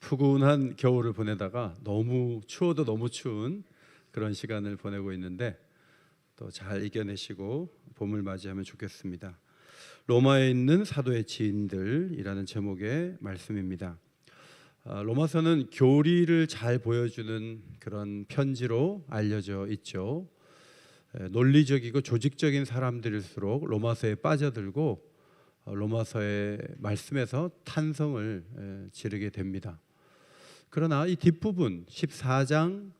푸근한 겨울을 보내다가 너무 추워도 너무 추운 그런 시간을 보내고 있는데 또 잘 이겨내시고 봄을 맞이하면 좋겠습니다. 로마에 있는 사도의 지인들이라는 제목의 말씀입니다. 로마서는 교리를 잘 보여주는 그런 편지로 알려져 있죠. 논리적이고 조직적인 사람들일수록 로마서에 빠져들고 로마서의 말씀에서 탄성을 지르게 됩니다. 그러나 이 뒷부분 14장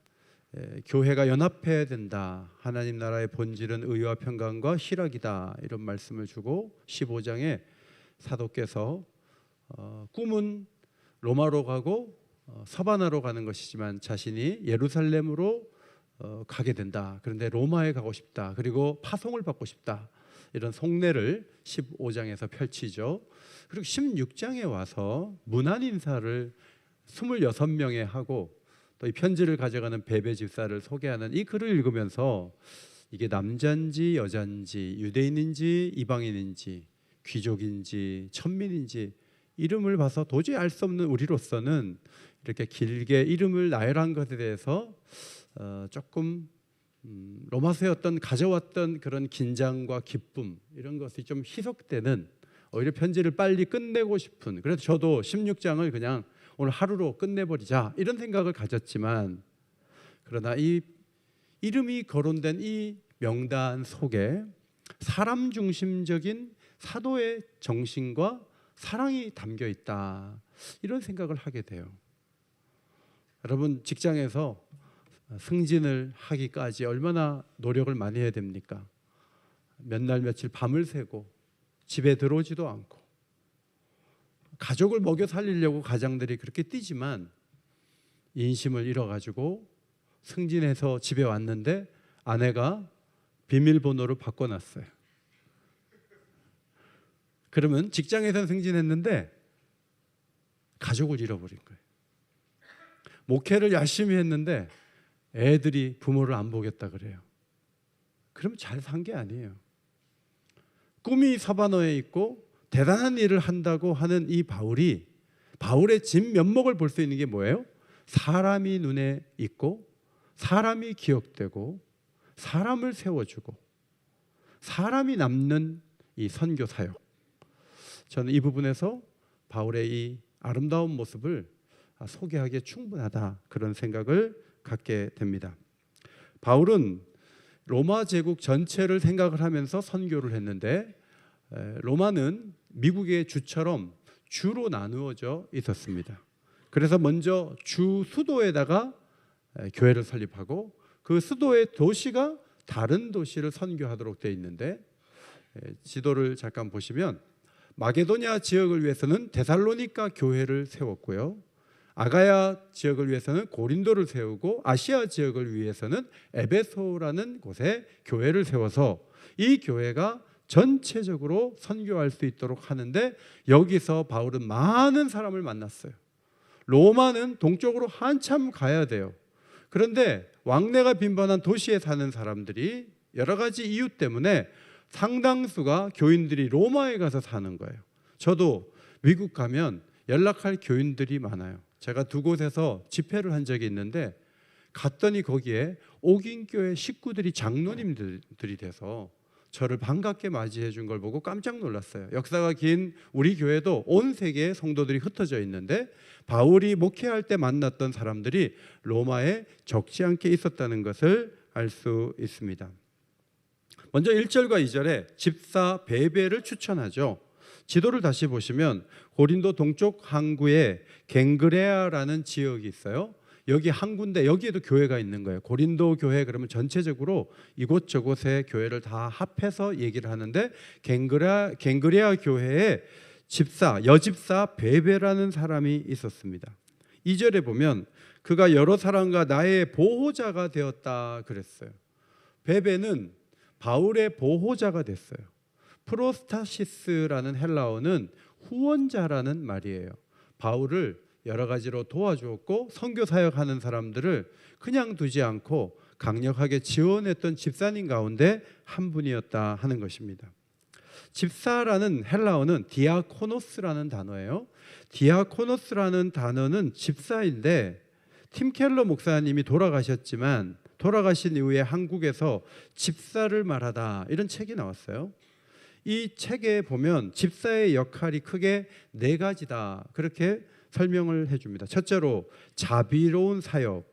교회가 연합해야 된다. 하나님 나라의 본질은 의와 평강과 희락이다. 이런 말씀을 주고 15장에 사도께서 꿈은 로마로 가고 서바나로 가는 것이지만 자신이 예루살렘으로 가게 된다. 그런데 로마에 가고 싶다. 그리고 파송을 받고 싶다. 이런 속내를 15장에서 펼치죠. 그리고 16장에 와서 문안 인사를 26명에 하고 또 이 편지를 가져가는 베베 집사를 소개하는 이 글을 읽으면서 이게 남자인지 여자인지 유대인인지 이방인인지 귀족인지 천민인지 이름을 봐서 도저히 알 수 없는 우리로서는 이렇게 길게 이름을 나열한 것에 대해서 조금 로마서의 어떤 가져왔던 그런 긴장과 기쁨 이런 것이 좀 희석되는 오히려 편지를 빨리 끝내고 싶은, 그래서 저도 16장을 그냥 오늘 하루로 끝내버리자 이런 생각을 가졌지만, 그러나 이 이름이 거론된 이 명단 속에 사람 중심적인 사도의 정신과 사랑이 담겨 있다 이런 생각을 하게 돼요. 여러분 직장에서 승진을 하기까지 얼마나 노력을 많이 해야 됩니까? 몇 날 며칠 밤을 새고 집에 들어오지도 않고 가족을 먹여 살리려고 가장들이 그렇게 뛰지만 인심을 잃어가지고 승진해서 집에 왔는데 아내가 비밀번호를 바꿔놨어요. 그러면 직장에서는 승진했는데 가족을 잃어버린 거예요. 목회를 열심히 했는데 애들이 부모를 안 보겠다 그래요. 그럼 잘 산 게 아니에요. 꿈이 서바너에 있고 대단한 일을 한다고 하는 이 바울의 진면목을 볼 수 있는 게 뭐예요? 사람이 눈에 있고 사람이 기억되고 사람을 세워주고 사람이 남는 이 선교 사역. 저는 이 부분에서 바울의 이 아름다운 모습을 소개하기에 충분하다 그런 생각을 갖게 됩니다. 바울은 로마 제국 전체를 생각을 하면서 선교를 했는데 로마는 미국의 주처럼 주로 나누어져 있었습니다. 그래서 먼저 주 수도에다가 교회를 설립하고 그 수도의 도시가 다른 도시를 선교하도록 되어 있는데, 지도를 잠깐 보시면 마게도냐 지역을 위해서는 데살로니가 교회를 세웠고요, 아가야 지역을 위해서는 고린도를 세우고 아시아 지역을 위해서는 에베소라는 곳에 교회를 세워서 이 교회가 전체적으로 선교할 수 있도록 하는데, 여기서 바울은 많은 사람을 만났어요. 로마는 동쪽으로 한참 가야 돼요. 그런데 왕래가 빈번한 도시에 사는 사람들이 여러 가지 이유 때문에 상당수가 교인들이 로마에 가서 사는 거예요. 저도 미국 가면 연락할 교인들이 많아요. 제가 두 곳에서 집회를 한 적이 있는데 갔더니 거기에 옥인교회 식구들이 장로님들이 돼서 저를 반갑게 맞이해 준 걸 보고 깜짝 놀랐어요. 역사가 긴 우리 교회도 온 세계에 성도들이 흩어져 있는데 바울이 목회할 때 만났던 사람들이 로마에 적지 않게 있었다는 것을 알 수 있습니다. 먼저 1절과 2절에 집사 베베를 추천하죠. 지도를 다시 보시면 고린도 동쪽 항구에 갱그레아라는 지역이 있어요. 여기 한 군데, 여기에도 교회가 있는 거예요. 고린도 교회 그러면 전체적으로 이곳저곳의 교회를 다 합해서 얘기를 하는데, 갱그레아 교회에 여집사 베베라는 사람이 있었습니다. 2절에 보면 그가 여러 사람과 나의 보호자가 되었다 그랬어요. 베베는 바울의 보호자가 됐어요. 프로스타시스라는 헬라어는 후원자라는 말이에요. 바울을 여러 가지로 도와주었고 선교 사역하는 사람들을 그냥 두지 않고 강력하게 지원했던 집사님 가운데 한 분이었다 하는 것입니다. 집사라는 헬라어는 디아코노스라는 단어예요. 디아코노스라는 단어는 집사인데 팀 켈러 목사님이 돌아가셨지만 돌아가신 이후에 한국에서 집사를 말하다 이런 책이 나왔어요. 이 책에 보면 집사의 역할이 크게 네 가지다 그렇게 설명을 해줍니다. 첫째로 자비로운 사역,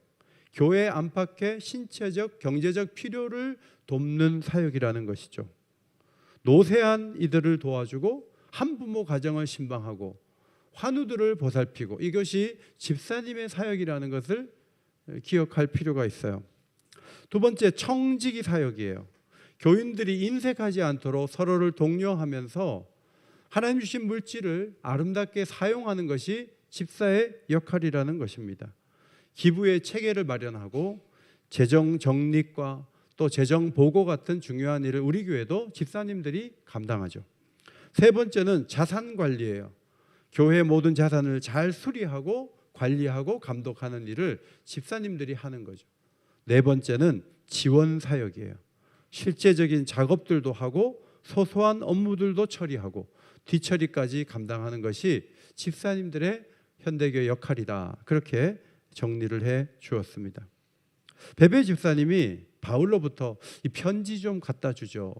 교회 안팎의 신체적, 경제적 필요를 돕는 사역이라는 것이죠. 노쇠한 이들을 도와주고 한부모 가정을 신방하고 환우들을 보살피고, 이것이 집사님의 사역이라는 것을 기억할 필요가 있어요. 두 번째, 청지기 사역이에요. 교인들이 인색하지 않도록 서로를 독려하면서 하나님 주신 물질을 아름답게 사용하는 것이 집사의 역할이라는 것입니다. 기부의 체계를 마련하고 재정 정립과 또 재정 보고 같은 중요한 일을 우리 교회도 집사님들이 감당하죠. 세 번째는 자산 관리예요. 교회 모든 자산을 잘 수리하고 관리하고 감독하는 일을 집사님들이 하는 거죠. 네 번째는 지원 사역이에요. 실제적인 작업들도 하고 소소한 업무들도 처리하고 뒤처리까지 감당하는 것이 집사님들의 현대교회 역할이다. 그렇게 정리를 해 주었습니다. 베베 집사님이 바울로부터 이 편지 좀 갖다 주죠.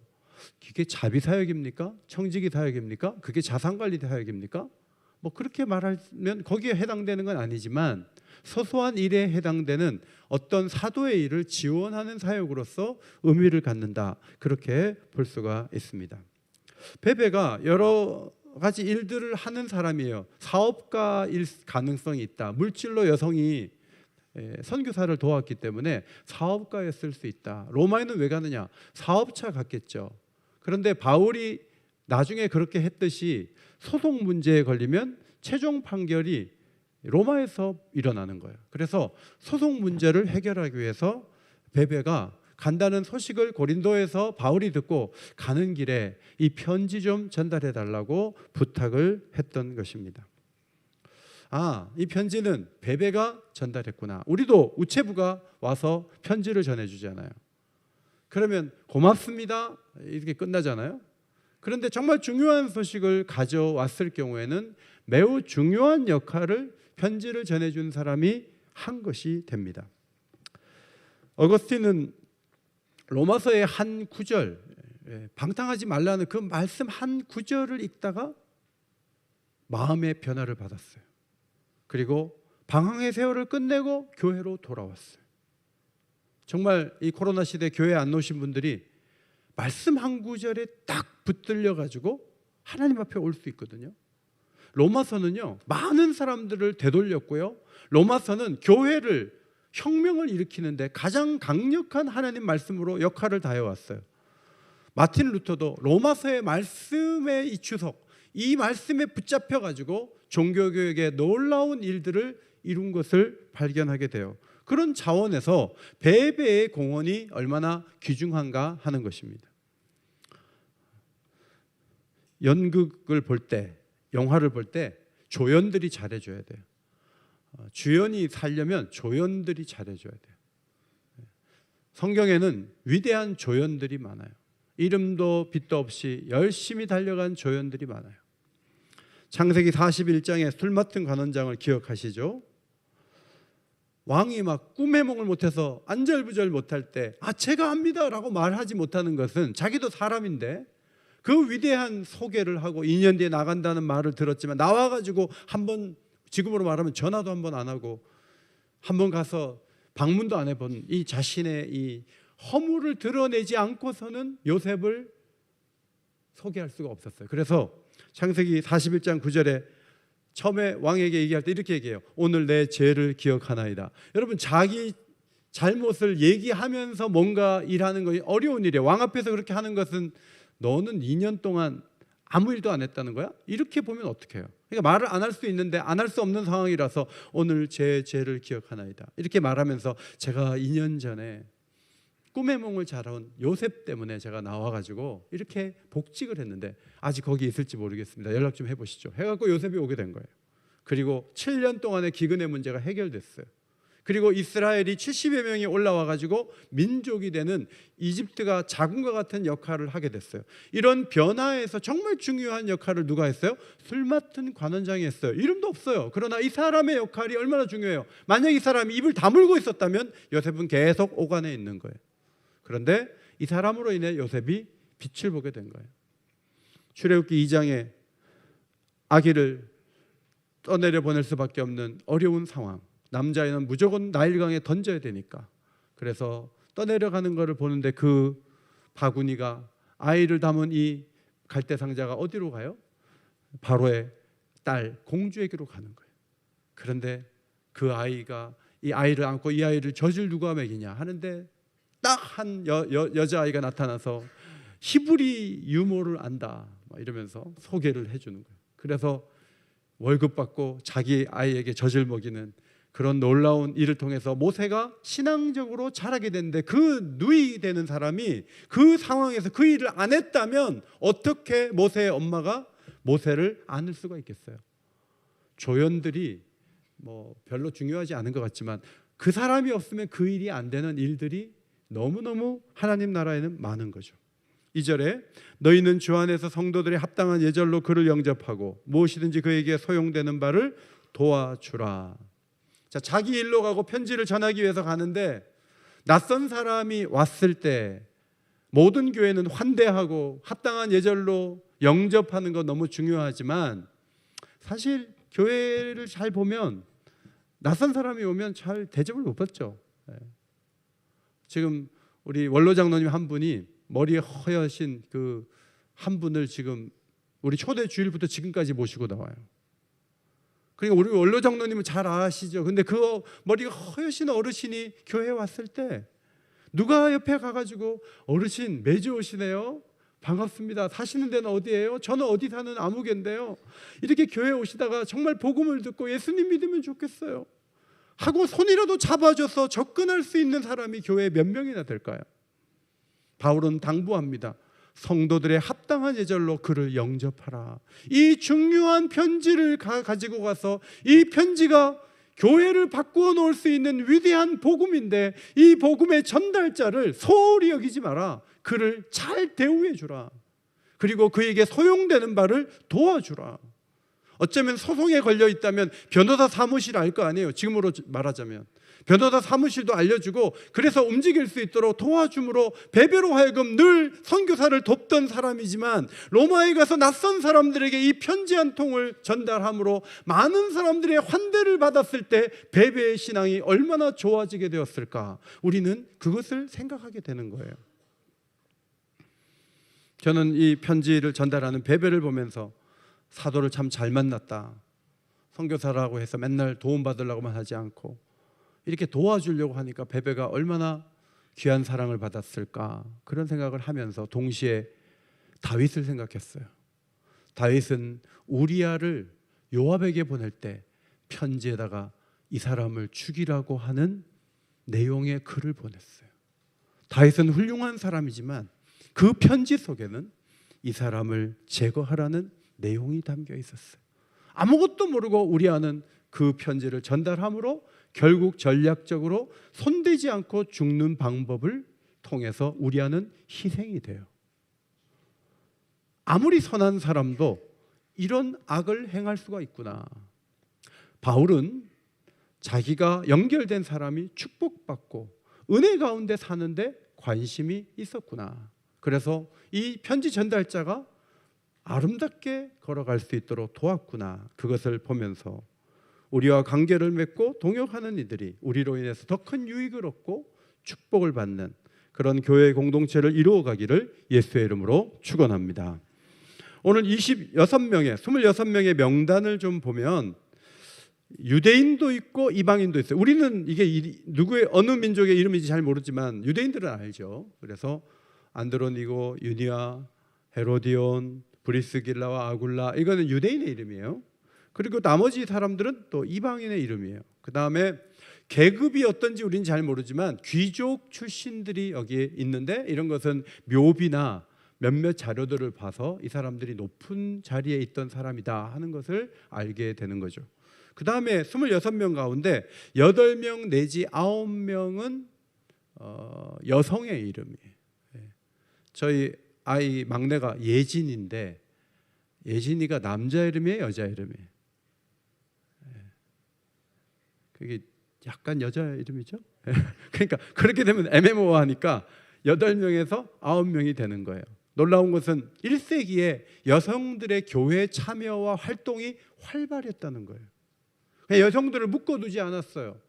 이게 자비 사역입니까? 청지기 사역입니까? 그게 자산관리 사역입니까? 뭐 그렇게 말하면 거기에 해당되는 건 아니지만 소소한 일에 해당되는 어떤 사도의 일을 지원하는 사역으로서 의미를 갖는다. 그렇게 볼 수가 있습니다. 베베가 여러 가지 일들을 하는 사람이에요. 사업가일 가능성이 있다. 물질로 여성이 선교사를 도왔기 때문에 사업가였을 수 있다. 로마에는 왜 가느냐? 사업차 갔겠죠. 그런데 바울이 나중에 그렇게 했듯이 소송 문제에 걸리면 최종 판결이 로마에서 일어나는 거예요. 그래서 소송 문제를 해결하기 위해서 베베가 간다는 소식을 고린도에서 바울이 듣고 가는 길에 이 편지 좀 전달해 달라고 부탁을 했던 것입니다. 이 편지는 베베가 전달했구나. 우리도 우체부가 와서 편지를 전해주잖아요. 그러면 고맙습니다 이렇게 끝나잖아요. 그런데 정말 중요한 소식을 가져왔을 경우에는 매우 중요한 역할을 편지를 전해준 사람이 한 것이 됩니다. 어거스틴은 로마서의 한 구절, 방탕하지 말라는 그 말씀 한 구절을 읽다가 마음의 변화를 받았어요. 그리고 방황의 세월을 끝내고 교회로 돌아왔어요. 정말 이 코로나 시대 교회 안 오신 분들이 말씀 한 구절에 딱 붙들려 가지고 하나님 앞에 올 수 있거든요. 로마서는요, 많은 사람들을 되돌렸고요. 로마서는 교회를 혁명을 일으키는데 가장 강력한 하나님 말씀으로 역할을 다해왔어요. 마틴 루터도 로마서의 말씀의 이 주석, 이 말씀에 붙잡혀 가지고 종교개혁의 놀라운 일들을 이룬 것을 발견하게 돼요. 그런 차원에서 베베의 공헌이 얼마나 귀중한가 하는 것입니다. 연극을 볼 때, 영화를 볼 때 조연들이 잘해줘야 돼요. 주연이 살려면 조연들이 잘해줘야 돼요. 성경에는 위대한 조연들이 많아요. 이름도 빛도 없이 열심히 달려간 조연들이 많아요. 창세기 41장의 술 맡은 관원장을 기억하시죠? 왕이 막 꿈의 몽을 못해서 안절부절 못할 때 제가 합니다 라고 말하지 못하는 것은 자기도 사람인데 그 위대한 소개를 하고 2년 뒤에 나간다는 말을 들었지만 나와가지고 한번, 지금으로 말하면 전화도 한번 안 하고 한번 가서 방문도 안 해본 이 자신의 이 허물을 드러내지 않고서는 요셉을 소개할 수가 없었어요. 그래서 창세기 41장 9절에 처음에 왕에게 얘기할 때 이렇게 얘기해요. 오늘 내 죄를 기억하나이다. 여러분, 자기 잘못을 얘기하면서 뭔가 일하는 것이 어려운 일이에요. 왕 앞에서 그렇게 하는 것은 너는 2년 동안 아무 일도 안 했다는 거야? 이렇게 보면 어떡해요? 그러니까 말을 안 할 수 있는데 안 할 수 없는 상황이라서 오늘 제 죄를 기억하나이다. 이렇게 말하면서 제가 2년 전에 꿈의 몽을 잘한 요셉 때문에 제가 나와가지고 이렇게 복직을 했는데 아직 거기 있을지 모르겠습니다. 연락 좀 해보시죠. 해갖고 요셉이 오게 된 거예요. 그리고 7년 동안의 기근의 문제가 해결됐어요. 그리고 이스라엘이 70여 명이 올라와 가지고 민족이 되는 이집트가 자군과 같은 역할을 하게 됐어요. 이런 변화에서 정말 중요한 역할을 누가 했어요? 술 맡은 관원장이 했어요. 이름도 없어요. 그러나 이 사람의 역할이 얼마나 중요해요. 만약 이 사람이 입을 다물고 있었다면 요셉은 계속 오간에 있는 거예요. 그런데 이 사람으로 인해 요셉이 빛을 보게 된 거예요. 출애굽기 2장에 아기를 떠내려 보낼 수밖에 없는 어려운 상황. 남자애는 무조건 나일강에 던져야 되니까. 그래서 떠내려가는 것을 보는데 그 바구니가 아이를 담은 이 갈대 상자가 어디로 가요? 바로의 딸 공주에게로 가는 거예요. 그런데 그 아이가 이 아이를 안고 이 아이를 젖을 누가 먹이냐 하는데 딱 한 여자아이가 나타나서 히브리 유모를 안다 이러면서 소개를 해주는 거예요. 그래서 월급 받고 자기 아이에게 젖을 먹이는 그런 놀라운 일을 통해서 모세가 신앙적으로 자라게 되는데 그 누이 되는 사람이 그 상황에서 그 일을 안 했다면 어떻게 모세의 엄마가 모세를 안을 수가 있겠어요? 조연들이 뭐 별로 중요하지 않은 것 같지만 그 사람이 없으면 그 일이 안 되는 일들이 너무너무 하나님 나라에는 많은 거죠. 2절에 너희는 주 안에서 성도들의 합당한 예절로 그를 영접하고 무엇이든지 그에게 소용되는 바를 도와주라. 자, 자기 일로 가고 편지를 전하기 위해서 가는데 낯선 사람이 왔을 때 모든 교회는 환대하고 합당한 예절로 영접하는 거 너무 중요하지만 사실 교회를 잘 보면 낯선 사람이 오면 잘 대접을 못 받죠. 지금 우리 원로 장로님 한 분이 머리에 허여신 그 한 분을 지금 우리 초대 주일부터 지금까지 모시고 나와요. 그러니까 우리 원로 장로님은 잘 아시죠. 근데 그 머리가 허여신 어르신이 교회에 왔을 때 누가 옆에 가가지고 어르신 매주 오시네요. 반갑습니다. 사시는 데는 어디예요? 저는 어디 사는 아무개인데요. 이렇게 교회에 오시다가 정말 복음을 듣고 예수님 믿으면 좋겠어요 하고 손이라도 잡아줘서 접근할 수 있는 사람이 교회에 몇 명이나 될까요? 바울은 당부합니다. 성도들의 합당한 예절로 그를 영접하라. 이 중요한 편지를 가지고 가서 이 편지가 교회를 바꾸어 놓을 수 있는 위대한 복음인데 이 복음의 전달자를 소홀히 여기지 마라. 그를 잘 대우해 주라. 그리고 그에게 소용되는 바를 도와주라. 어쩌면 소송에 걸려 있다면 변호사 사무실 알 거 아니에요. 지금으로 말하자면 변호사 사무실도 알려주고 그래서 움직일 수 있도록 도와줌으로 베베로 하여금 늘 선교사를 돕던 사람이지만 로마에 가서 낯선 사람들에게 이 편지 한 통을 전달함으로 많은 사람들의 환대를 받았을 때 베베의 신앙이 얼마나 좋아지게 되었을까. 우리는 그것을 생각하게 되는 거예요. 저는 이 편지를 전달하는 베베를 보면서 사도를 참 잘 만났다. 선교사라고 해서 맨날 도움받으려고만 하지 않고 이렇게 도와주려고 하니까 베베가 얼마나 귀한 사랑을 받았을까. 그런 생각을 하면서 동시에 다윗을 생각했어요. 다윗은 우리아를 요압에게 보낼 때 편지에다가 이 사람을 죽이라고 하는 내용의 글을 보냈어요. 다윗은 훌륭한 사람이지만 그 편지 속에는 이 사람을 제거하라는 내용이 담겨 있었어요. 아무것도 모르고 우리아는 그 편지를 전달함으로 결국 전략적으로 손대지 않고 죽는 방법을 통해서 우리아는 희생이 돼요. 아무리 선한 사람도 이런 악을 행할 수가 있구나. 바울은 자기가 연결된 사람이 축복받고 은혜 가운데 사는데 관심이 있었구나. 그래서 이 편지 전달자가 아름답게 걸어갈 수 있도록 도왔구나. 그것을 보면서 우리와 관계를 맺고 동역하는 이들이 우리로 인해서 더 큰 유익을 얻고 축복을 받는 그런 교회 공동체를 이루어가기를 예수의 이름으로 축원합니다. 오늘 26명의 명단을 좀 보면 유대인도 있고 이방인도 있어요. 우리는 이게 누구의 어느 민족의 이름인지 잘 모르지만 유대인들은 알죠. 그래서 안드로니고, 유니아, 헤로디온, 브리스길라와 아굴라, 이거는 유대인의 이름이에요. 그리고 나머지 사람들은 또 이방인의 이름이에요. 그 다음에 계급이 어떤지 우리는 잘 모르지만 귀족 출신들이 여기에 있는데 이런 것은 묘비나 몇몇 자료들을 봐서 이 사람들이 높은 자리에 있던 사람이다 하는 것을 알게 되는 거죠. 그 다음에 26명 가운데 8명 내지 9명은 여성의 이름이에요. 저희 아이 막내가 예진인데 예진이가 남자 이름이에요, 여자 이름이에요? 그게 약간 여자 이름이죠? 그러니까 그렇게 되면 애매모호하니까 8명에서 9명이 되는 거예요. 놀라운 것은 1세기에 여성들의 교회 참여와 활동이 활발했다는 거예요. 여성들을 묶어두지 않았어요.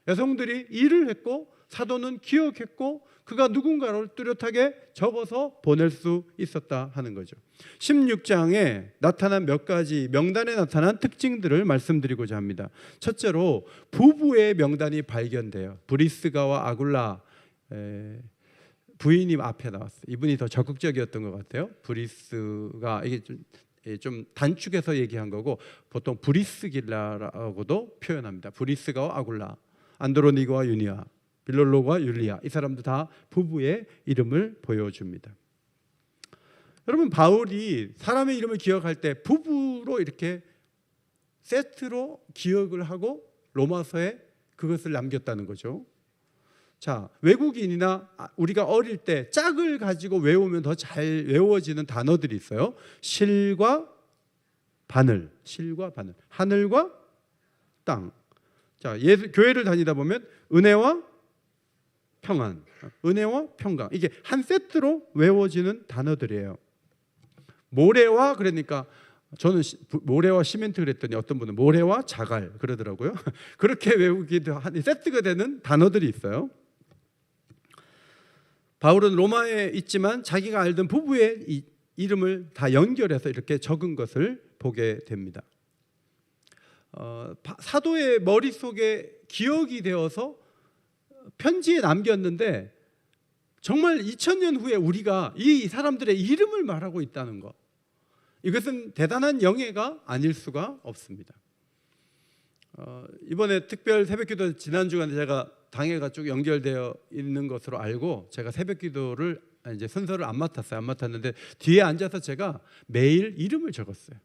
여성들이 일을 했고 사도는 기억했고 그가 누군가를 뚜렷하게 적어서 보낼 수 있었다 하는 거죠. 16장에 나타난 몇 가지 명단에 나타난 특징들을 말씀드리고자 합니다. 첫째로 부부의 명단이 발견돼요. 브리스가와 아굴라 부인이 앞에 나왔어요. 이분이 더 적극적이었던 것 같아요. 브리스가 이게 좀 단축해서 얘기한 거고 보통 브리스길라라고도 표현합니다. 브리스가와 아굴라, 안드로니고와 유니아, 빌롤로와 율리아, 이 사람도 다 부부의 이름을 보여줍니다. 여러분, 바울이 사람의 이름을 기억할 때 부부로 이렇게 세트로 기억을 하고 로마서에 그것을 남겼다는 거죠. 자, 외국인이나 우리가 어릴 때 짝을 가지고 외우면 더 잘 외워지는 단어들이 있어요. 실과 바늘, 실과 바늘, 하늘과 땅. 자, 교회를 다니다 보면 은혜와 평안, 은혜와 평강, 이게 한 세트로 외워지는 단어들이에요. 모래와, 그러니까 저는 모래와 시멘트 그랬더니 어떤 분은 모래와 자갈 그러더라고요. 그렇게 외우기도 한 세트가 되는 단어들이 있어요. 바울은 로마에 있지만 자기가 알던 부부의 이름을 다 연결해서 이렇게 적은 것을 보게 됩니다. 사도의 머릿속에 기억이 되어서 편지에 남겼는데 정말 2000년 후에 우리가 이 사람들의 이름을 말하고 있다는 것, 이것은 대단한 영예가 아닐 수가 없습니다. 이번에 특별 새벽기도 지난주간에 제가 당회가 쭉 연결되어 있는 것으로 알고 제가 새벽기도를 이제 순서를 안 맡았는데 뒤에 앉아서 제가 매일 이름을 적었어요.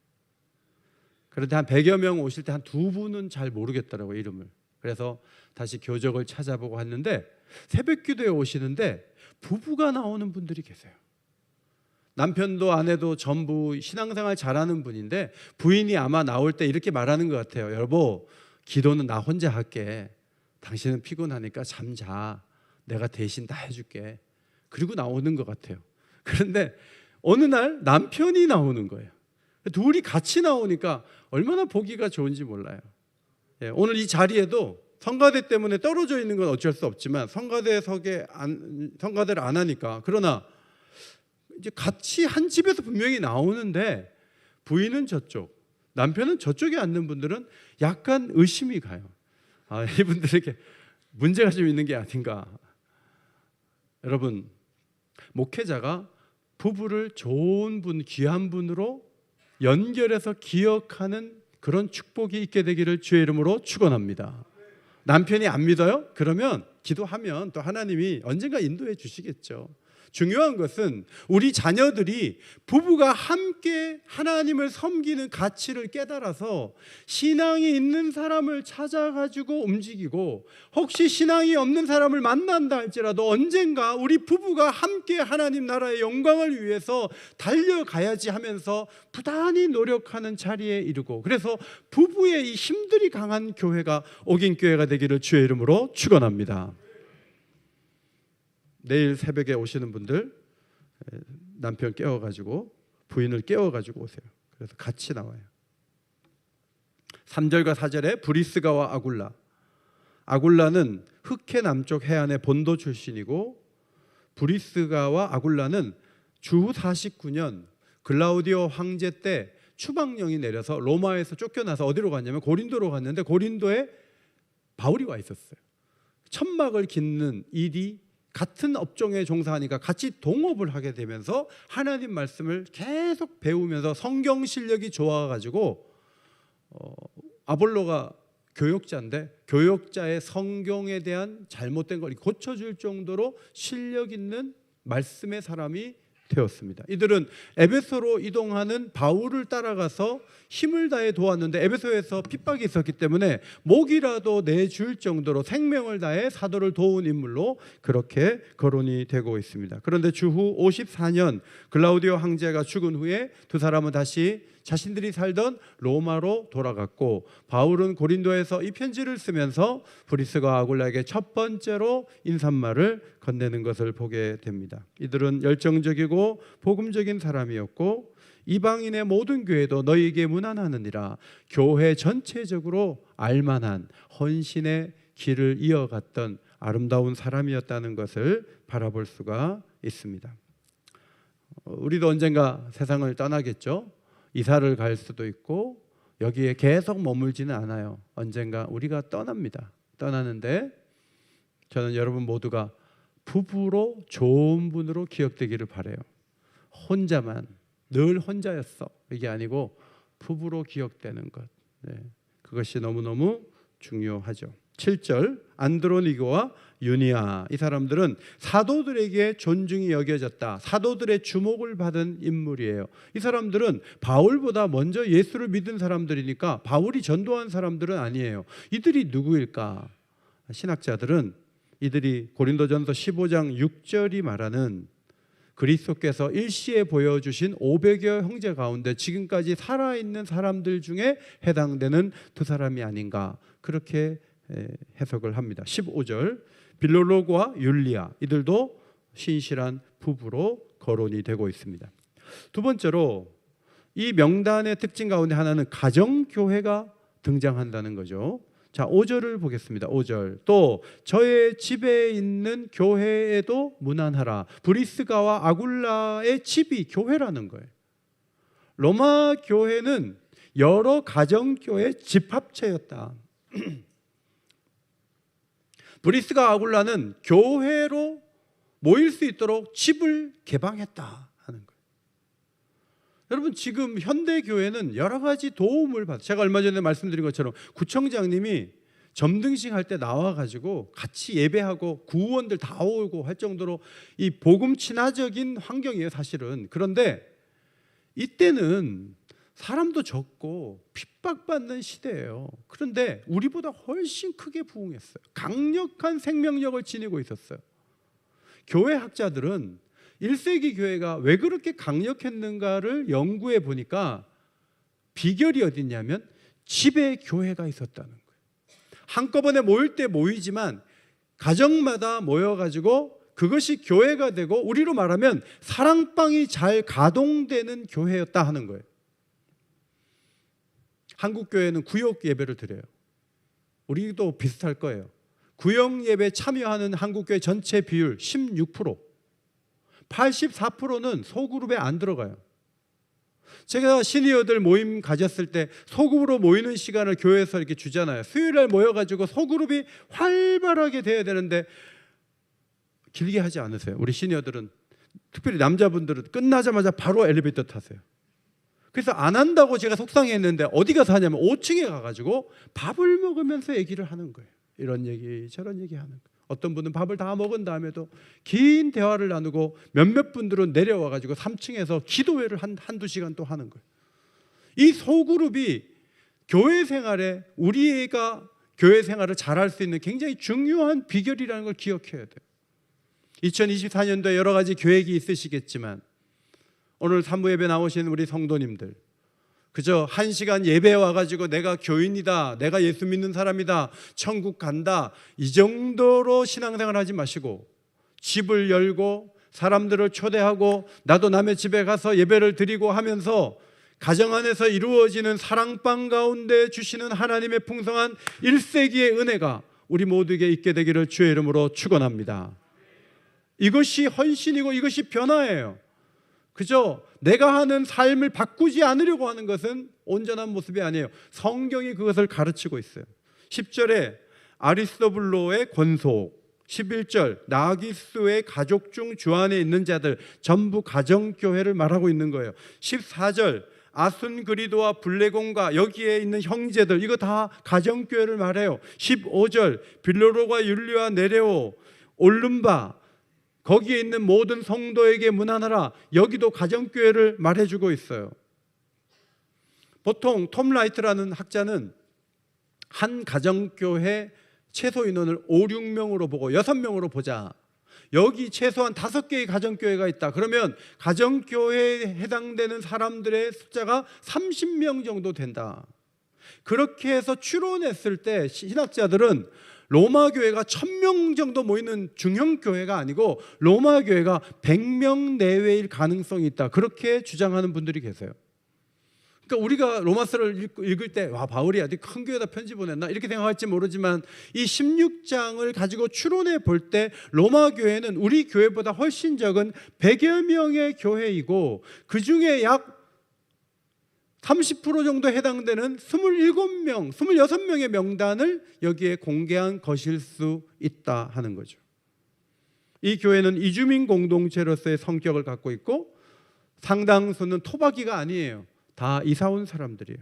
그런데 한 100여 명 오실 때 한 2분은 잘 모르겠더라고요, 이름을. 그래서 다시 교적을 찾아보고 했는데 새벽기도에 오시는데 부부가 나오는 분들이 계세요. 남편도 아내도 전부 신앙생활 잘하는 분인데 부인이 아마 나올 때 이렇게 말하는 것 같아요. 여보, 기도는 나 혼자 할게. 당신은 피곤하니까 잠 자. 내가 대신 다 해줄게. 그리고 나오는 것 같아요. 그런데 어느 날 남편이 나오는 거예요. 둘이 같이 나오니까 얼마나 보기가 좋은지 몰라요. 오늘 이 자리에도 성가대 때문에 떨어져 있는 건 어쩔 수 없지만 성가대를 안 하니까, 그러나 이제 같이 한 집에서 분명히 나오는데 부인은 저쪽, 남편은 저쪽에 앉는 분들은 약간 의심이 가요. 이분들에게 문제가 좀 있는 게 아닌가. 여러분, 목회자가 부부를 좋은 분, 귀한 분으로 연결해서 기억하는 그런 축복이 있게 되기를 주의 이름으로 축원합니다. 남편이 안 믿어요? 그러면 기도하면 또 하나님이 언젠가 인도해 주시겠죠. 중요한 것은 우리 자녀들이 부부가 함께 하나님을 섬기는 가치를 깨달아서 신앙이 있는 사람을 찾아가지고 움직이고, 혹시 신앙이 없는 사람을 만난다 할지라도 언젠가 우리 부부가 함께 하나님 나라의 영광을 위해서 달려가야지 하면서 부단히 노력하는 자리에 이르고, 그래서 부부의 이 힘들이 강한 교회가 옥인교회가 되기를 주의 이름으로 축원합니다. 내일 새벽에 오시는 분들 남편 깨워가지고 부인을 깨워가지고 오세요. 그래서 같이 나와요. 3절과 4절에 브리스가와 아굴라는 흑해 남쪽 해안의 본도 출신이고, 브리스가와 아굴라는 주 49년 글라우디오 황제 때 추방령이 내려서 로마에서 쫓겨나서 어디로 갔냐면 고린도로 갔는데, 고린도에 바울이 와 있었어요. 천막을 깃는 일이 같은 업종에 종사하니까 같이 동업을 하게 되면서 하나님 말씀을 계속 배우면서 성경 실력이 좋아가지고 아볼로가 교역자인데 교역자의 성경에 대한 잘못된 걸 고쳐줄 정도로 실력 있는 말씀의 사람이 되었습니다. 이들은 에베소로 이동하는 바울을 따라가서 힘을 다해 도왔는데 에베소에서 핍박이 있었기 때문에 목이라도 내줄 정도로 생명을 다해 사도를 도운 인물로 그렇게 거론이 되고 있습니다. 그런데 주후 54년 글라우디오 황제가 죽은 후에 두 사람은 다시 자신들이 살던 로마로 돌아갔고 바울은 고린도에서 이 편지를 쓰면서 브리스가 아굴라에게 첫 번째로 인사말을 건네는 것을 보게 됩니다. 이들은 열정적이고 복음적인 사람이었고 이방인의 모든 교회도 너희에게 문안하느니라 교회 전체적으로 알만한 헌신의 길을 이어갔던 아름다운 사람이었다는 것을 바라볼 수가 있습니다. 우리도 언젠가 세상을 떠나겠죠. 이사를 갈 수도 있고 여기에 계속 머물지는 않아요. 언젠가 우리가 떠납니다. 떠나는데 저는 여러분 모두가 부부로 좋은 분으로 기억되기를 바라요. 혼자만 늘 혼자였어 이게 아니고 부부로 기억되는 것, 그것이 너무너무 중요하죠. 7절 안드로니고와 유니아 이 사람들은 사도들에게 존중이 여겨졌다. 사도들의 주목을 받은 인물이에요. 이 사람들은 바울보다 먼저 예수를 믿은 사람들이니까 바울이 전도한 사람들은 아니에요. 이들이 누구일까? 신학자들은 이들이 고린도전서 15장 6절이 말하는 그리스도께서 일시에 보여주신 500여 형제 가운데 지금까지 살아있는 사람들 중에 해당되는 두 사람이 아닌가 그렇게 해석을 합니다. 15절 빌로로그와 율리아 이들도 신실한 부부로 거론이 되고 있습니다. 두 번째로 이 명단의 특징 가운데 하나는 가정교회가 등장한다는 거죠. 자, 5절을 보겠습니다. 5절 또 저의 집에 있는 교회에도 문안하라. 브리스가와 아굴라의 집이 교회라는 거예요. 로마 교회는 여러 가정교회 집합체였다. 브리스가 아굴라는 교회로 모일 수 있도록 집을 개방했다 하는 거예요. 여러분 지금 현대교회는 여러 가지 도움을 받아요. 제가 얼마 전에 말씀드린 것처럼 구청장님이 점등식 할 때 나와가지고 같이 예배하고 구원들 다 오고 할 정도로 이 복음 친화적인 환경이에요 사실은. 그런데 이때는 사람도 적고 핍박받는 시대예요. 그런데 우리보다 훨씬 크게 부흥했어요. 강력한 생명력을 지니고 있었어요. 교회 학자들은 1세기 교회가 왜 그렇게 강력했는가를 연구해 보니까 비결이 어디 있냐면 집에 교회가 있었다는 거예요. 한꺼번에 모일 때 모이지만 가정마다 모여가지고 그것이 교회가 되고 우리로 말하면 사랑방이 잘 가동되는 교회였다 하는 거예요. 한국 교회는 구역 예배를 드려요. 우리도 비슷할 거예요. 구역 예배 참여하는 한국 교회 전체 비율 16%, 84%는 소그룹에 안 들어가요. 제가 시니어들 모임 가졌을 때 소그룹으로 모이는 시간을 교회에서 이렇게 주잖아요. 수요일날 모여가지고 소그룹이 활발하게 돼야 되는데 길게 하지 않으세요. 우리 시니어들은 특별히 남자분들은 끝나자마자 바로 엘리베이터 타세요. 그래서 안 한다고 제가 속상했는데 어디 가서 하냐면 5층에 가가지고 밥을 먹으면서 얘기를 하는 거예요. 이런 얘기 저런 얘기 하는 거예요. 어떤 분은 밥을 다 먹은 다음에도 긴 대화를 나누고 몇몇 분들은 내려와가지고 3층에서 기도회를 한두 시간 또 하는 거예요. 이 소그룹이 교회 생활에 우리가 교회 생활을 잘할 수 있는 굉장히 중요한 비결이라는 걸 기억해야 돼요. 2024년도에 여러 가지 계획이 있으시겠지만 오늘 산부 예배 나오신 우리 성도님들 그저 1시간 예배에 와가지고 내가 교인이다, 내가 예수 믿는 사람이다, 천국 간다 이 정도로 신앙생활 하지 마시고 집을 열고 사람들을 초대하고 나도 남의 집에 가서 예배를 드리고 하면서 가정 안에서 이루어지는 사랑방 가운데 주시는 하나님의 풍성한 1세기의 은혜가 우리 모두에게 있게 되기를 주의 이름으로 축원합니다. 이것이 헌신이고 이것이 변화예요. 그저 내가 하는 삶을 바꾸지 않으려고 하는 것은 온전한 모습이 아니에요. 성경이 그것을 가르치고 있어요. 10절에 아리스토블로의 권속, 11절 나기수의 가족 중 주 안에 있는 자들 전부 가정교회를 말하고 있는 거예요. 14절 아순그리도와 블레곤과 여기에 있는 형제들 이거 다 가정교회를 말해요. 15절 빌로로가 율리와 네레오 올름바 거기에 있는 모든 성도에게 문안하라. 여기도 가정교회를 말해주고 있어요. 보통 톰 라이트라는 학자는 한 가정교회 최소 인원을 5, 6명으로 보고 6명으로 보자. 여기 최소한 5개의 가정교회가 있다. 그러면 가정교회에 해당되는 사람들의 숫자가 30명 정도 된다. 그렇게 해서 추론했을 때 신학자들은 로마 교회가 1000명 정도 모이는 중형 교회가 아니고 로마 교회가 100명 내외일 가능성이 있다. 그렇게 주장하는 분들이 계세요. 그러니까 우리가 로마서를 읽을 때 와, 바울이 아주 큰 교회에다 편지 보냈나 이렇게 생각할지 모르지만 이 16장을 가지고 추론해 볼 때 로마 교회는 우리 교회보다 훨씬 적은 100여 명의 교회이고 그중에 약 30% 정도 해당되는 27명, 26명의 명단을 여기에 공개한 것일 수 있다 하는 거죠. 이 교회는 이주민 공동체로서의 성격을 갖고 있고 상당수는 토박이가 아니에요. 다 이사 온 사람들이에요.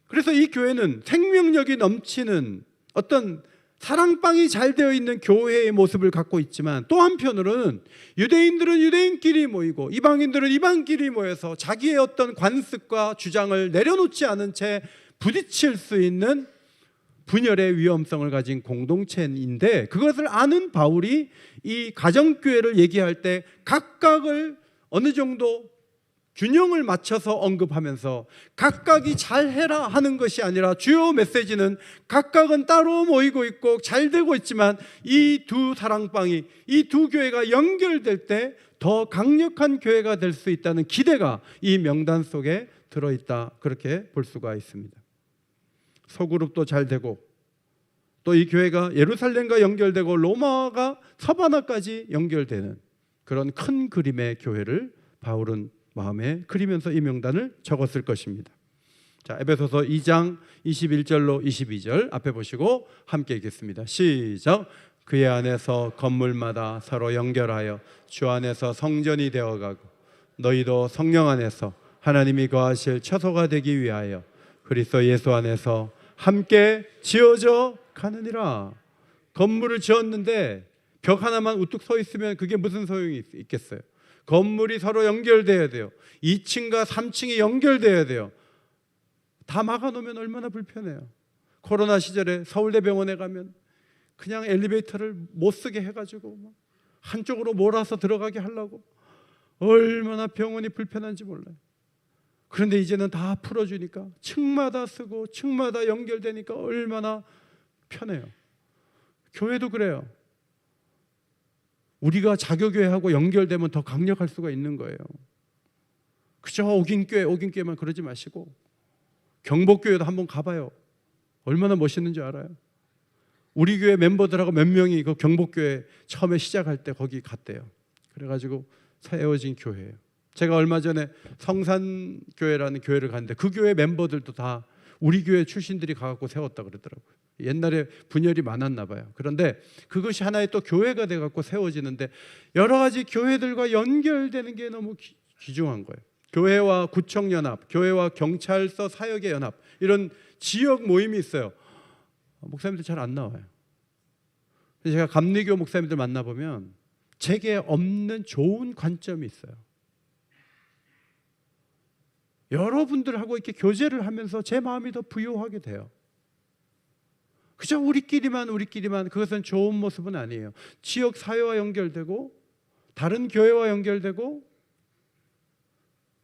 그래서 이 교회는 생명력이 넘치는 어떤 사랑방이 잘 되어 있는 교회의 모습을 갖고 있지만 또 한편으로는 유대인들은 유대인끼리 모이고 이방인들은 이방끼리 모여서 자기의 어떤 관습과 주장을 내려놓지 않은 채 부딪힐 수 있는 분열의 위험성을 가진 공동체인데 그것을 아는 바울이 이 가정교회를 얘기할 때 각각을 어느 정도 균형을 맞춰서 언급하면서 각각이 잘해라 하는 것이 아니라 주요 메시지는 각각은 따로 모이고 있고 잘 되고 있지만 이 두 사랑방이 이 두 교회가 연결될 때 더 강력한 교회가 될 수 있다는 기대가 이 명단 속에 들어있다. 그렇게 볼 수가 있습니다. 소그룹도 잘 되고 또 이 교회가 예루살렘과 연결되고 로마가 서바나까지 연결되는 그런 큰 그림의 교회를 바울은 마음에 그리면서 이 명단을 적었을 것입니다. 자, 에베소서 2장 21절로 22절 앞에 보시고 함께 읽겠습니다. 시작. 그의 안에서 건물마다 서로 연결하여 주 안에서 성전이 되어가고 너희도 성령 안에서 하나님이 거하실 처소가 되기 위하여 그리스도 예수 안에서 함께 지어져 가느니라. 건물을 지었는데 벽 하나만 우뚝 서 있으면 그게 무슨 소용이 있겠어요? 건물이 서로 연결돼야 돼요. 2층과 3층이 연결돼야 돼요. 다 막아놓으면 얼마나 불편해요. 코로나 시절에 서울대병원에 가면 그냥 엘리베이터를 못 쓰게 해가지고 한쪽으로 몰아서 들어가게 하려고 얼마나 병원이 불편한지 몰라요. 그런데 이제는 다 풀어주니까 층마다 쓰고 층마다 연결되니까 얼마나 편해요. 교회도 그래요. 우리가 자교교회하고 연결되면 더 강력할 수가 있는 거예요. 그저 오긴교회만 그러지 마시고 경복교회도 한번 가봐요. 얼마나 멋있는지 알아요? 우리 교회 멤버들하고 몇 명이 그 경복교회 처음에 시작할 때 거기 갔대요. 그래가지고 세워진 교회예요. 제가 얼마 전에 성산교회라는 교회를 갔는데 그 교회 멤버들도 다 우리 교회 출신들이 가갖고 세웠다 그러더라고요. 옛날에 분열이 많았나 봐요. 그런데 그것이 하나의 또 교회가 돼갖고 세워지는데 여러 가지 교회들과 연결되는 게 너무 귀중한 거예요. 교회와 구청연합, 교회와 경찰서 사역의 연합, 이런 지역 모임이 있어요. 목사님들 잘 안 나와요. 제가 감리교 목사님들 만나보면 제게 없는 좋은 관점이 있어요. 여러분들하고 이렇게 교제를 하면서 제 마음이 더 부유하게 돼요. 그저 우리끼리만 그것은 좋은 모습은 아니에요. 지역 사회와 연결되고 다른 교회와 연결되고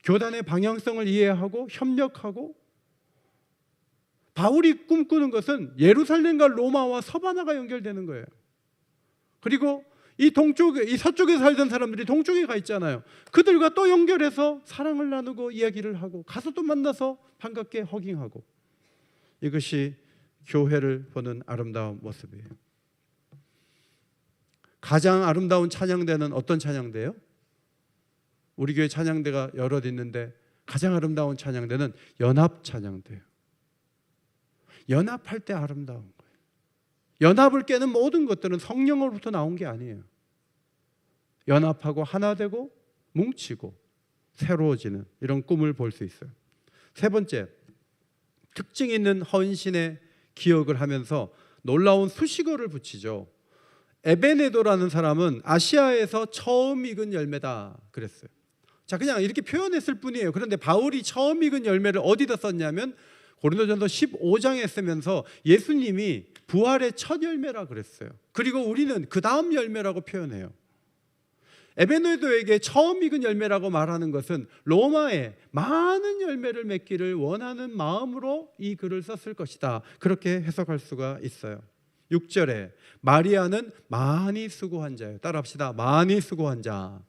교단의 방향성을 이해하고 협력하고 바울이 꿈꾸는 것은 예루살렘과 로마와 서바나가 연결되는 거예요. 그리고 이 서쪽에 살던 사람들이 동쪽에 가 있잖아요. 그들과 또 연결해서 사랑을 나누고 이야기를 하고 가서 또 만나서 반갑게 허깅하고 이것이 교회를 보는 아름다운 모습이에요. 가장 아름다운 찬양대는 어떤 찬양대예요? 우리 교회 찬양대가 여럿 있는데 가장 아름다운 찬양대는 연합 찬양대예요. 연합할 때 아름다운 거예요. 연합을 깨는 모든 것들은 성령으로부터 나온 게 아니에요. 연합하고 하나 되고 뭉치고 새로워지는 이런 꿈을 볼 수 있어요. 세 번째, 특징 있는 헌신의 기억을 하면서 놀라운 수식어를 붙이죠. 에베네도라는 사람은 아시아에서 처음 익은 열매다 그랬어요. 자, 그냥 이렇게 표현했을 뿐이에요. 그런데 바울이 처음 익은 열매를 어디다 썼냐면 고린도전서 15장에 쓰면서 예수님이 부활의 첫 열매라 그랬어요. 그리고 우리는 그 다음 열매라고 표현해요. 에베네도에게 처음 익은 열매라고 말하는 것은 로마에 많은 열매를 맺기를 원하는 마음으로 이 글을 썼을 것이다. 그렇게 해석할 수가 있어요. 6절에 마리아는 많이 수고한 자예요. 따라합시다. 많이 수고한 자.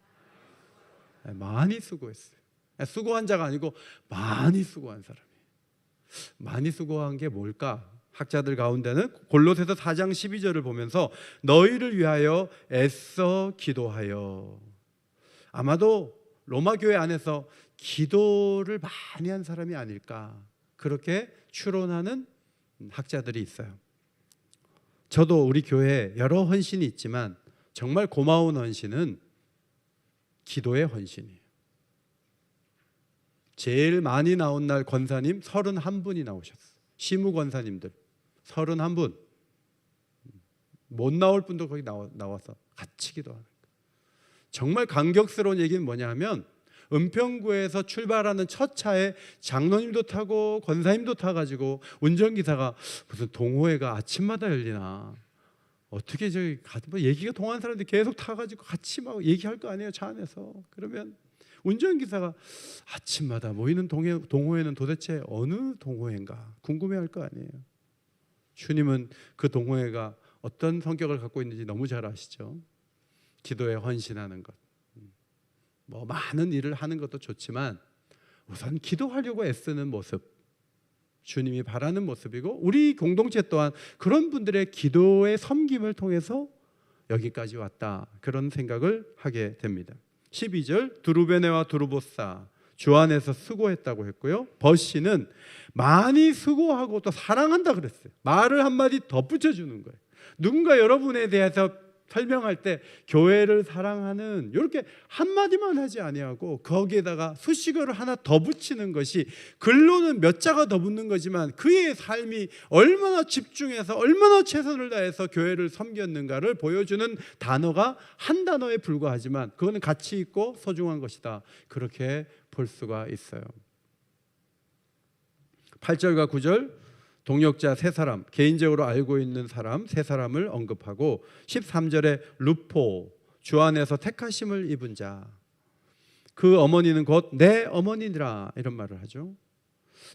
많이 수고했어요. 수고한 자가 아니고 많이 수고한 사람이에요. 많이 수고한 게 뭘까? 학자들 가운데는 골로새서 4장 12절을 보면서 너희를 위하여 애써 기도하여, 아마도 로마 교회 안에서 기도를 많이 한 사람이 아닐까, 그렇게 추론하는 학자들이 있어요. 저도 우리 교회에 여러 헌신이 있지만 정말 고마운 헌신은 기도의 헌신이에요. 제일 많이 나온 날 권사님 31분이 나오셨어요. 시무 권사님들 31분. 못 나올 분도 거기 나와서 같이 기도하는 거예요. 정말 감격스러운 얘기는 뭐냐 하면 은평구에서 출발하는 첫 차에 장로님도 타고 권사님도 타가지고 운전기사가 무슨 동호회가 아침마다 열리나, 어떻게 저기 뭐 얘기가 통하는 사람들이 계속 타가지고 같이 막 얘기할 거 아니에요, 차 안에서. 그러면 운전기사가 아침마다 모이는 동호회는 도대체 어느 동호회인가 궁금해할 거 아니에요. 주님은 그 동호회가 어떤 성격을 갖고 있는지 너무 잘 아시죠. 기도에 헌신하는 것, 뭐 많은 일을 하는 것도 좋지만 우선 기도하려고 애쓰는 모습, 주님이 바라는 모습이고, 우리 공동체 또한 그런 분들의 기도의 섬김을 통해서 여기까지 왔다, 그런 생각을 하게 됩니다. 12절 두루베네와 두루보사 주 안에서 수고했다고 했고요. 버시는 많이 수고하고 또 사랑한다 그랬어요. 말을 한마디 덧붙여주는 거예요. 누군가 여러분에 대해서 설명할 때 교회를 사랑하는 이렇게 한마디만 하지 아니하고 거기에다가 수식어를 하나 더 붙이는 것이, 글로는 몇 자가 더 붙는 거지만 그의 삶이 얼마나 집중해서 얼마나 최선을 다해서 교회를 섬겼는가를 보여주는 단어가 한 단어에 불과하지만 그거는 가치 있고 소중한 것이다, 그렇게 볼 수가 있어요. 8절과 9절 동역자 세 사람, 개인적으로 알고 있는 사람 세 사람을 언급하고 13절에 루포, 주 안에서 택하심을 입은 자, 그 어머니는 곧 내 어머니니라, 이런 말을 하죠.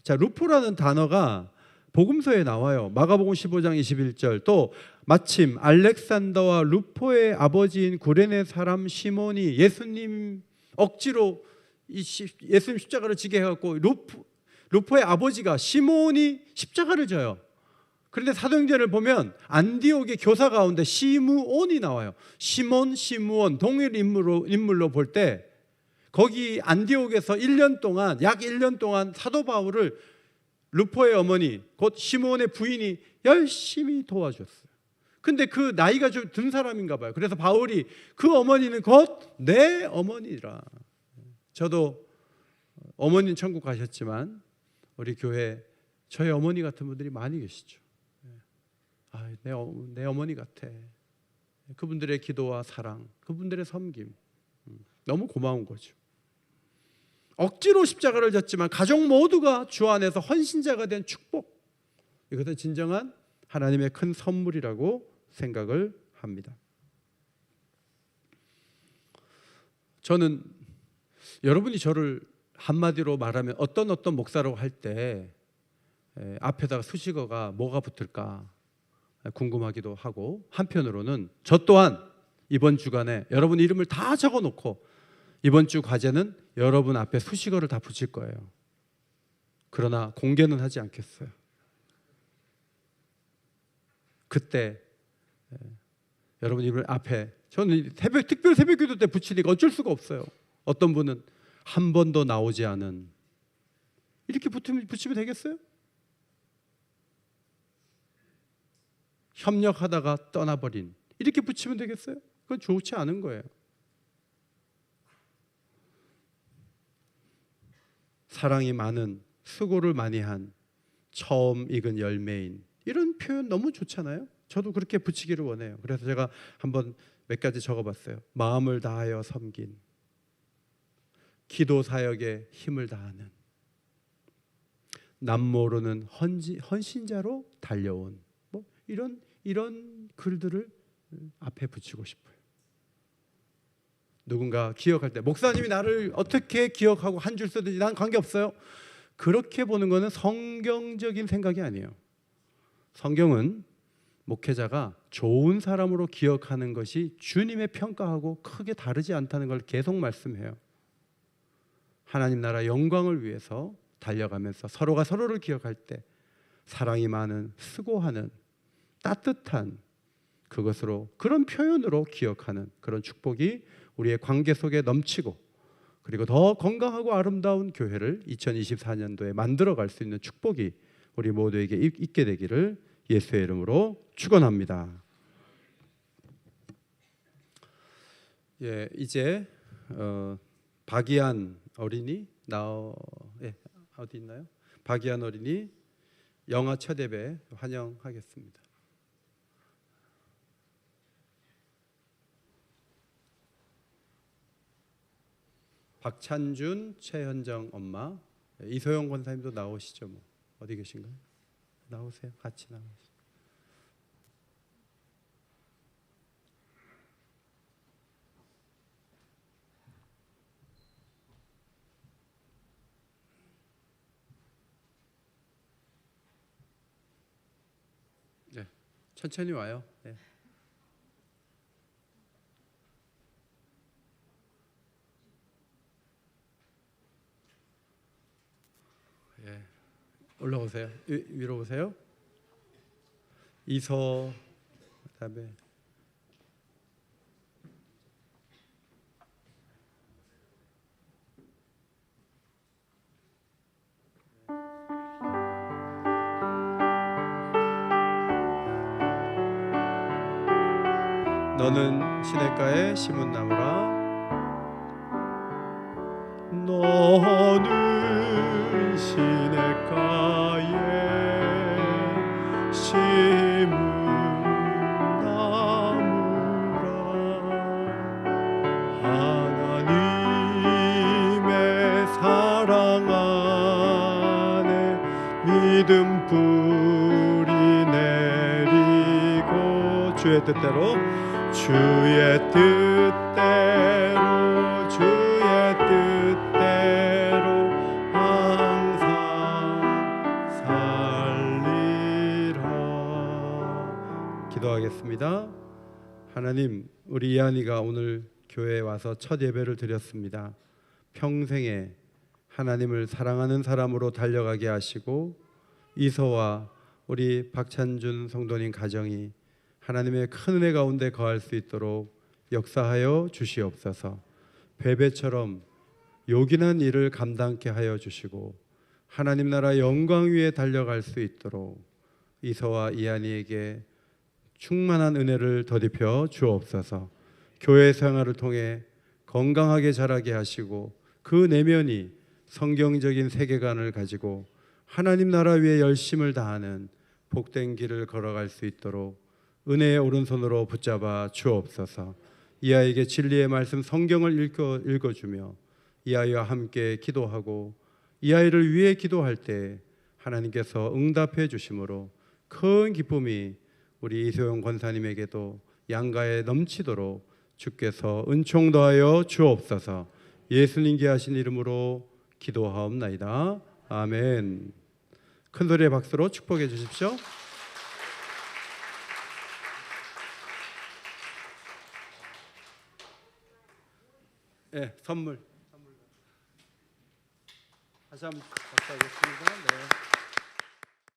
자, 루포라는 단어가 복음서에 나와요. 마가복음 15장 21절. 또 마침 알렉산더와 루포의 아버지인 구레네 사람 시몬이 예수님 억지로 예수님 십자가를 지게 해갖고 루포의 아버지가 시몬이 십자가를 져요. 그런데 사도행전을 보면 안디옥의 교사 가운데 시므온이 나와요. 시몬, 시므온 동일 인물로 볼 때 거기 안디옥에서 1년 동안, 약 1년 동안 사도 바울을 루포의 어머니 곧 시므온의 부인이 열심히 도와줬어요. 근데 그 나이가 좀 든 사람인가 봐요. 그래서 바울이 그 어머니는 곧 내 어머니라. 저도 어머니는 천국 가셨지만 우리 교회 저희 어머니 같은 분들이 많이 계시죠. 내 어머니 같아. 그분들의 기도와 사랑, 그분들의 섬김, 너무 고마운 거죠. 억지로 십자가를 졌지만 가족 모두가 주 안에서 헌신자가 된 축복, 이것은 진정한 하나님의 큰 선물이라고 생각을 합니다. 저는 여러분이 저를 한마디로 말하면 어떤 목사라고 할 때 앞에다가 수식어가 뭐가 붙을까 궁금하기도 하고, 한편으로는 저 또한 이번 주간에 여러분 이름을 다 적어놓고 이번 주 과제는 여러분 앞에 수식어를 다 붙일 거예요. 그러나 공개는 하지 않겠어요. 그때 여러분 이름 앞에, 저는 특별 새벽기도 때 붙이니까 어쩔 수가 없어요. 어떤 분은 한 번도 나오지 않은, 이렇게 붙이면 되겠어요? 협력하다가 떠나버린, 이렇게 붙이면 되겠어요? 그건 좋지 않은 거예요. 사랑이 많은, 수고를 많이 한, 처음 익은 열매인, 이런 표현 너무 좋잖아요. 저도 그렇게 붙이기를 원해요. 그래서 제가 한번 몇 가지 적어봤어요. 마음을 다하여 섬긴, 기도 사역에 힘을 다하는, 남 모르는 헌신자로 달려온, 뭐 이런 글들을 앞에 붙이고 싶어요. 누군가 기억할 때 목사님이 나를 어떻게 기억하고 한 줄 쓰든지 난 관계없어요. 그렇게 보는 것은 성경적인 생각이 아니에요. 성경은 목회자가 좋은 사람으로 기억하는 것이 주님의 평가하고 크게 다르지 않다는 걸 계속 말씀해요. 하나님 나라 영광을 위해서 달려가면서 서로가 서로를 기억할 때 사랑이 많은, 수고하는, 따뜻한, 그것으로, 그런 표현으로 기억하는 그런 축복이 우리의 관계 속에 넘치고, 그리고 더 건강하고 아름다운 교회를 2024년도에 만들어갈 수 있는 축복이 우리 모두에게 있게 되기를 예수의 이름으로 축원합니다. 예, 이제 박이한 어린이 어디 있나요? 박이한 어린이 영아 첫 예배 환영하겠습니다. 박찬준, 최현정 엄마, 이소영 권사님도 나오시죠. 뭐 어디 계신가요? 나오세요. 같이 나오세요. 네, 천천히 와요. 네. 예, 올라오세요. 위로 오세요. 이서, 그다음에 너는 시냇가에 심은 나무라. 너는 시냇가에 심은 나무라. 하나님의 사랑 안에 믿음 뿌리 내리고 주의 뜻대로 주의 뜻대로 항상 살리라. 기도하겠습니다. 하나님, 우리 이한이가 오늘 교회에 와서 첫 예배를 드렸습니다. 평생에 하나님을 사랑하는 사람으로 달려가게 하시고, 이서와 우리 박찬준 성도님 가정이 하나님의 큰 은혜 가운데 거할 수 있도록 역사하여 주시옵소서. 베베처럼 요긴한 일을 감당케 하여 주시고 하나님 나라 영광 위에 달려갈 수 있도록 이서와 이한이에게 충만한 은혜를 더입혀 주옵소서. 교회 생활을 통해 건강하게 자라게 하시고 그 내면이 성경적인 세계관을 가지고 하나님 나라 위에 열심을 다하는 복된 길을 걸어갈 수 있도록 은혜의 오른손으로 붙잡아 주옵소서. 이 아이에게 진리의 말씀 성경을 읽어주며 이 아이와 함께 기도하고 이 아이를 위해 기도할 때 하나님께서 응답해 주심으로 큰 기쁨이 우리 이소영 권사님에게도 양가에 넘치도록 주께서 은총 더하여 주옵소서. 예수님께 하신 이름으로 기도하옵나이다. 아멘. 큰 소리의 박수로 축복해 주십시오. 네, 선물. 다시 한번 박수하겠습니다. 네.